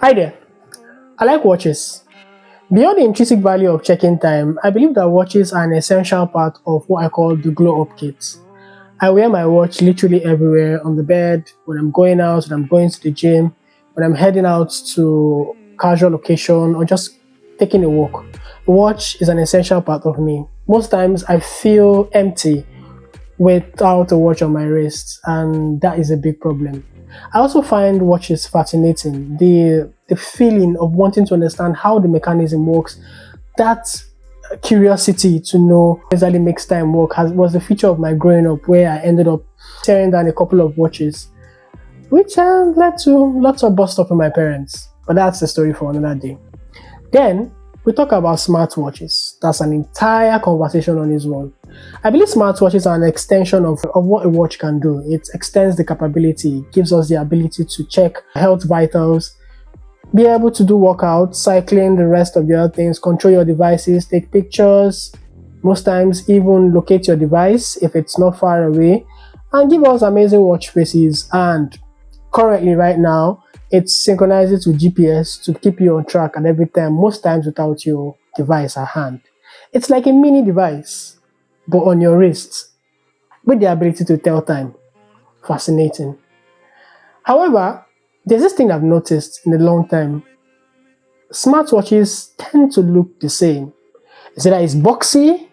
Hi there. I like watches. Beyond the intrinsic value of checking time, I believe that watches are an essential part of what I call the glow up kit. I wear my watch literally everywhere on the bed, when I'm going out, when I'm going to the gym, when I'm heading out to casual occasion, or just taking a walk. The watch is an essential part of me. Most times I feel empty without a watch on my wrist, and that is a big problem. I also find watches fascinating. The feeling of wanting to understand how the mechanism works, that curiosity to know what exactly makes time work was the feature of my growing up, where I ended up tearing down a couple of watches, which led to lots of bust up with my parents. But that's the story for another day. Then we talk about smartwatches. That's an entire conversation on its own. I believe smartwatches are an extension of what a watch can do. It extends the capability, it gives us the ability to check health vitals, be able to do workouts, cycling, the rest of the other things, control your devices, take pictures, most times even locate your device if it's not far away, and give us amazing watch faces. And currently, right now, it synchronizes with GPS to keep you on track at every time, most times without your device at hand. It's like a mini device, but on your wrist, with the ability to tell time. Fascinating. However, there's this thing I've noticed in a long time. Smartwatches tend to look the same. It's either it's boxy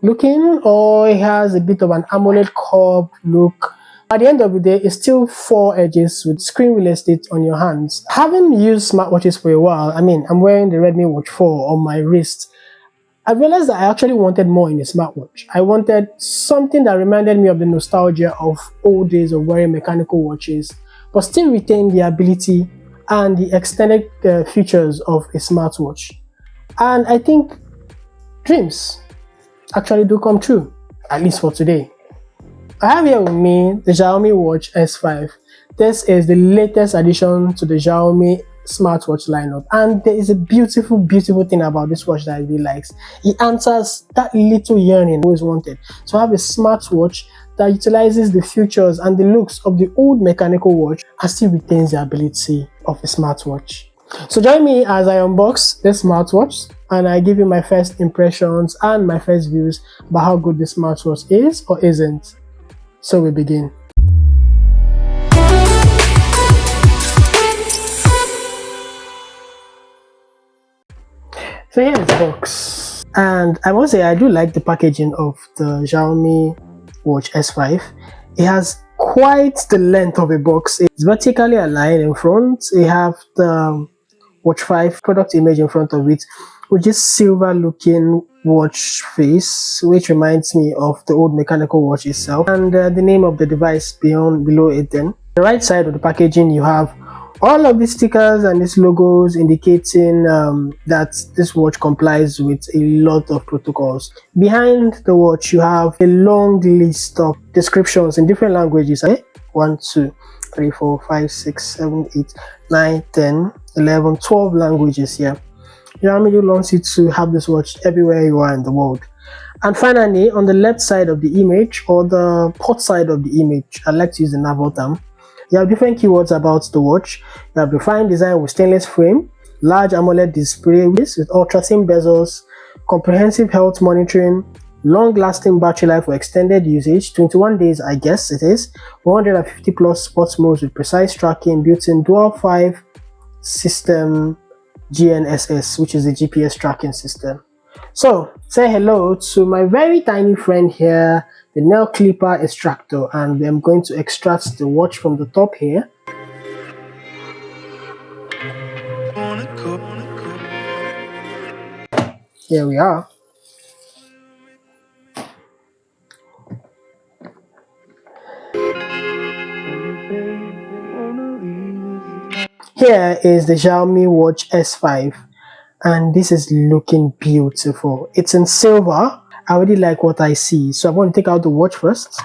looking or it has a bit of an AMOLED curve look. At the end of the day, it's still four edges with screen real estate on your hands. Having used smartwatches for a while, I'm wearing the Redmi Watch 4 on my wrist. I realized that I actually wanted more in a smartwatch. I wanted something that reminded me of the nostalgia of old days of wearing mechanical watches, but still retain the ability and the extended features of a smartwatch. And I think dreams actually do come true, at least for today. I have here with me the Xiaomi Watch S5. This is the latest addition to the Xiaomi smartwatch lineup, and there is a beautiful thing about this watch that I really like. It answers that little yearning I always wanted to have a smartwatch that utilizes the features and the looks of the old mechanical watch and still retains the ability of a smartwatch. So join me as I unbox this smartwatch and I give you my first impressions and my first views about how good this smartwatch is or isn't. So we begin. So here's the box, and I must say I do like the packaging of the Xiaomi Watch S5. It has quite the length of a box. It's vertically aligned in front. You have the Watch 5 product image in front of it, with this silver looking watch face, which reminds me of the old mechanical watch itself, and the name of the device below it. Then the right side of the packaging, you have all of these stickers and these logos indicating that this watch complies with a lot of protocols. Behind the watch, you have a long list of descriptions in different languages. 1, 2, 3, 4, 5, 6, 7, 8, 9, 10, 11, 12 languages here. Xiaomi wants you to have this watch everywhere you are in the world. And finally, on the left side of the image, or the port side of the image, I like to use the naval term, you have different keywords about the watch. You have refined design with stainless frame, large AMOLED display with ultra-thin bezels, comprehensive health monitoring, long-lasting battery life for extended usage, 21 days I guess it is, 150 plus sports modes with precise tracking, built-in dual 5 system GNSS, which is the GPS tracking system. So say hello to my very tiny friend here, the nail clipper extractor, and I'm going to extract the watch from the top here. Here we are. Here is the Xiaomi Watch S5, and this is looking beautiful. It's in silver. I really like what I see, so I'm going to take out the watch first.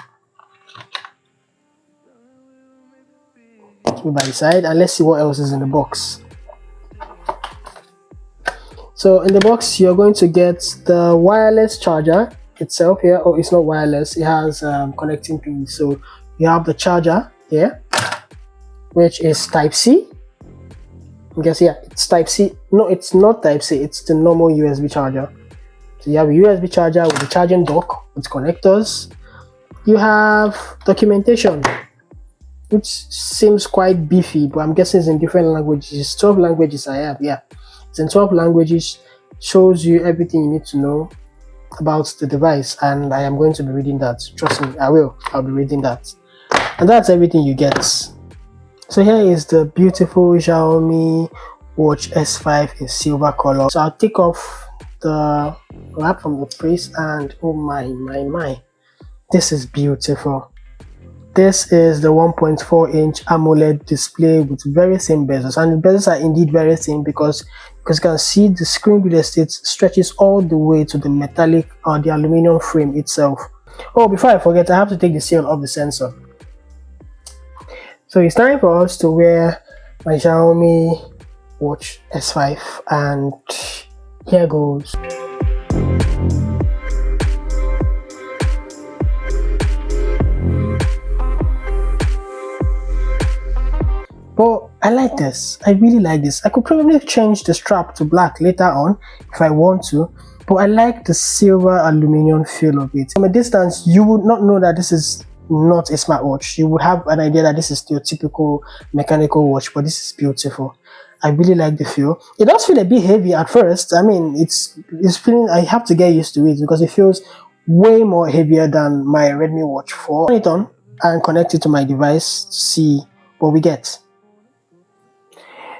Put it by the side, and let's see what else is in the box. So in the box, you're going to get the wireless charger itself here. Oh, it's not wireless, it has connecting pins. So you have the charger here, which is Type-C, Because yeah, it's type C. No, it's not type C, it's the normal USB charger. So you have a USB charger with a charging dock with connectors. You have documentation, which seems quite beefy, but I'm guessing it's in different languages. 12 languages I have, yeah. It's in 12 languages, shows you everything you need to know about the device, and I am going to be reading that. Trust me, I'll be reading that. And that's everything you get. So here is the beautiful Xiaomi Watch S5 in silver color. So I'll take off the wrap from the case, and oh my, this is beautiful. This is the 1.4-inch AMOLED display with very thin bezels, and the bezels are indeed very thin because you can see the screen real estate stretches all the way to the metallic or the aluminum frame itself. Oh, before I forget, I have to take the seal off the sensor. So it's time for us to wear my Xiaomi Watch S5, and here goes. But I like this. I really like this. I could probably change the strap to black later on if I want to, but I like the silver aluminum feel of it. From a distance, you would not know that this is not a smartwatch. You would have an idea that this is your typical mechanical watch, but this is beautiful. I really like the feel. It does feel a bit heavy at first. I mean, it's feeling, I have to get used to it because it feels way more heavier than my Redmi Watch 4. Turn it on and connect it to my device to see what we get.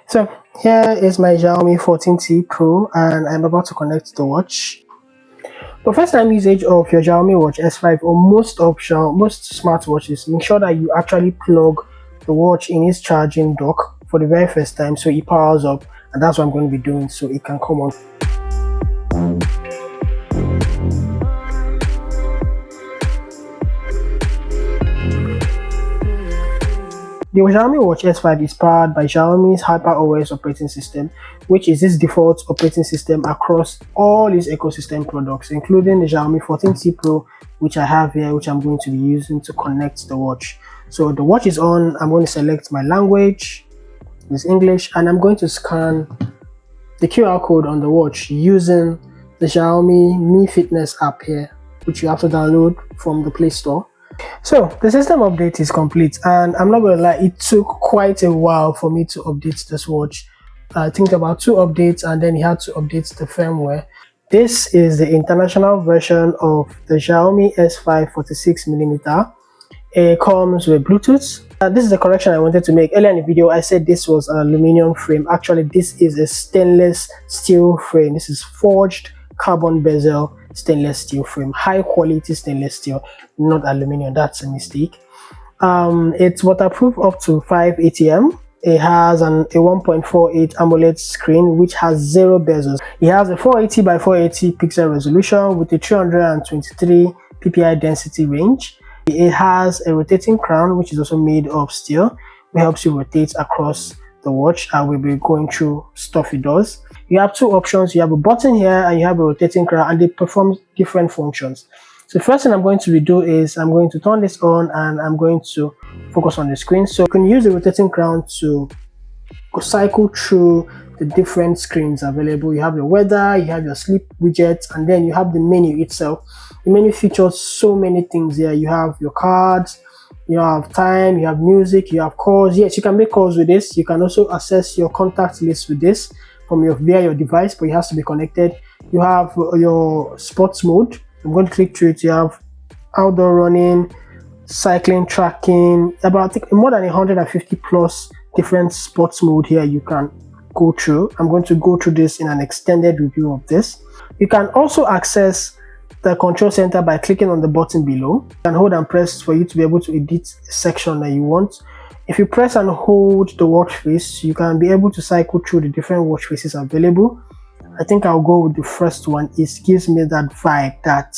So here is my Xiaomi 14T Pro, and I'm about to connect the watch. For first time usage of your Xiaomi Watch S5 or most smartwatches, make sure that you actually plug the watch in its charging dock for the very first time so it powers up, and that's what I'm going to be doing so it can come on. The Xiaomi Watch S5 is powered by Xiaomi's HyperOS operating system, which is its default operating system across all its ecosystem products, including the Xiaomi 14T Pro, which I have here, which I'm going to be using to connect the watch. So the watch is on. I'm going to select my language, it's English, and I'm going to scan the QR code on the watch using the Xiaomi Mi Fitness app here, which you have to download from the Play Store. So the system update is complete, and I'm not gonna lie, it took quite a while for me to update this watch. I think about 2 updates, and then you had to update the firmware. This is the international version of the Xiaomi S5 46mm. It comes with Bluetooth. This is the correction I wanted to make. Earlier in the video I said this was an aluminum frame. Actually, this is a stainless steel frame. This is forged carbon bezel stainless steel frame, high quality stainless steel, not aluminum. That's a mistake. It's waterproof up to 5 ATM. It has a 1.48 AMOLED screen which has 0 bezels. It has a 480 by 480 pixel resolution with a 323 ppi density range. It has a rotating crown which is also made of steel, which helps you rotate across the watch. I will be going through stuff it does. You have 2 options. You have a button here and you have a rotating crown, and they perform different functions. So the first thing I'm going to do is I'm going to turn this on, and I'm going to focus on the screen. So you can use the rotating crown to cycle through the different screens available. You have your weather, you have your sleep widget, and then you have the menu itself. The menu features so many things here. You have your cards, you have time, you have music, you have calls. Yes, you can make calls with this. You can also access your contact list with this from via your device, but it has to be connected. You have your sports mode. I'm going to click through it. You have outdoor running, cycling, tracking, about more than 150 plus different sports mode here you can go through. I'm going to go through this in an extended review of this. You can also access the control center by clicking on the button below. You can hold and press for you to be able to edit a section that you want. If you press and hold the watch face, you can be able to cycle through the different watch faces available. I think I'll go with the first one. It gives me that vibe, that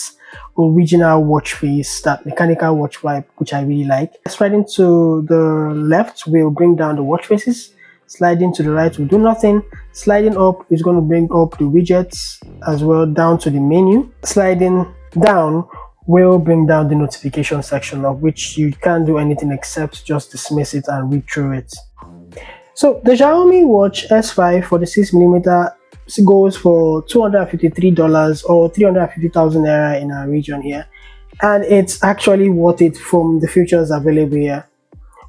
original watch face, that mechanical watch vibe, which I really like. Sliding to the left will bring down the watch faces. Sliding to the right will do nothing. Sliding up is going to bring up the widgets as well down to the menu. Sliding down will bring down the notification section, of which you can't do anything except just dismiss it and read through it. So the Xiaomi Watch S5 46mm goes for $253 or 350,000 naira in our region here, and it's actually worth it from the features available here.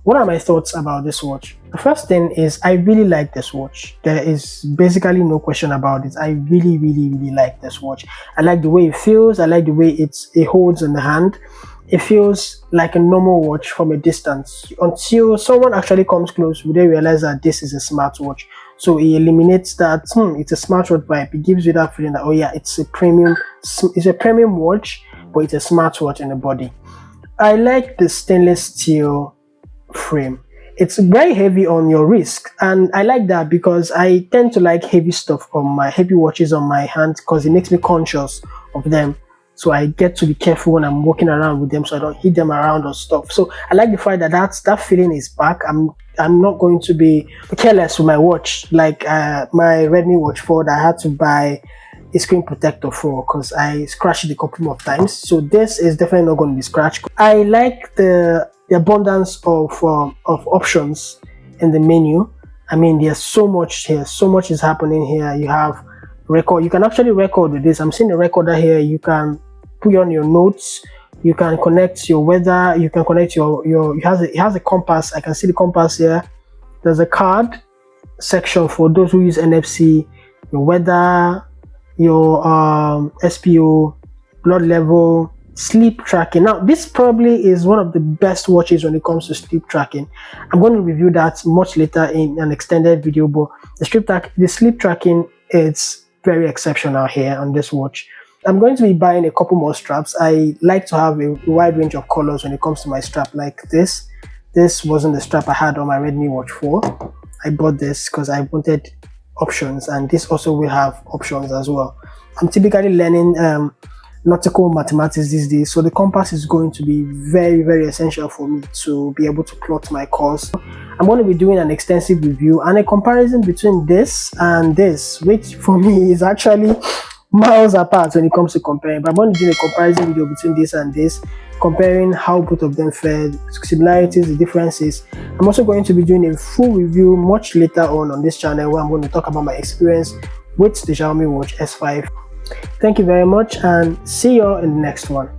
What are my thoughts about this watch? The first thing is I really like this watch. There is basically no question about it. I really like this watch. I like the way it feels. I like the way it holds in the hand. It feels like a normal watch from a distance. Until someone actually comes close, we then realize that this is a smartwatch. So it eliminates that it's a smartwatch vibe. It gives you that feeling that, oh yeah, it's a premium watch, but it's a smartwatch in the body. I like the stainless steel frame. It's very heavy on your wrist, and I like that because I tend to like heavy watches on my hand because it makes me conscious of them. So I get to be careful when I'm walking around with them so I don't hit them around or stuff. So I like the fact that that feeling is back. I'm not going to be careless with my watch like my Redmi Watch 4 that I had to buy a screen protector for because I scratched it a couple of times. So this is definitely not going to be scratched. I like the abundance of options in the menu. I mean, there's so much here. So much is happening here. You have record. You can actually record with this. I'm seeing the recorder here. You can put on your notes. You can connect your weather. You can connect your it has a compass. I can see the compass here. There's a card section for those who use NFC. Your weather, your SPO, blood level, sleep tracking. Now this probably is one of the best watches when it comes to sleep tracking. I'm going to review that much later in an extended video, but the sleep tracking is very exceptional here on this watch. I'm going to be buying a couple more straps. I like to have a wide range of colors when it comes to my strap. Like this wasn't the strap I had on my Redmi Watch 4. I bought this because I wanted options, and this also will have options as well. I'm typically learning nautical mathematics these days, so the compass is going to be very essential for me to be able to plot my course. I'm going to be doing an extensive review and a comparison between this and this, which for me is actually miles apart when it comes to comparing, but I'm going to do a comparison video between this and this, comparing how both of them fared, similarities, the differences. I'm also going to be doing a full review much later on this channel where I'm going to talk about my experience with the Xiaomi Watch S5. Thank you very much, and see you all in the next one.